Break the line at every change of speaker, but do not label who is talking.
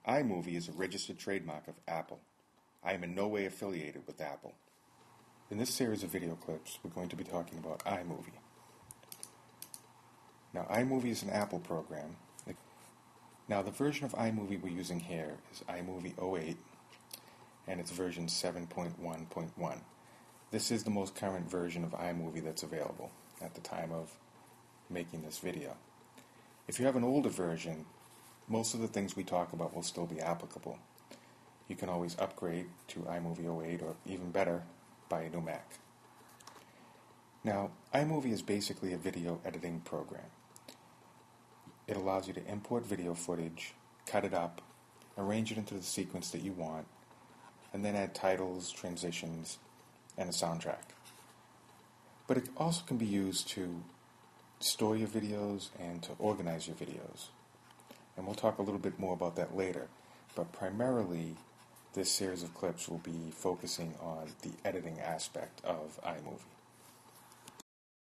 iMovie is a registered trademark of Apple. I am in no way affiliated with Apple. In this series of video clips, we're going to be talking about iMovie. Now, iMovie is an Apple program. Now, the version of iMovie we're using here is iMovie 08, and it's version 7.1.1. This is the most current version of iMovie that's available at the time of making this video. If you have an older version, most of the things we talk about will still be applicable. You can always upgrade to iMovie 08, or even better, buy a new Mac. Now, iMovie is basically a video editing program. It allows you to import video footage, cut it up, arrange it into the sequence that you want, and then add titles, transitions, and a soundtrack. But it also can be used to store your videos and to organize your videos. And we'll talk a little bit more about that later, but primarily this series of clips will be focusing on the editing aspect of iMovie.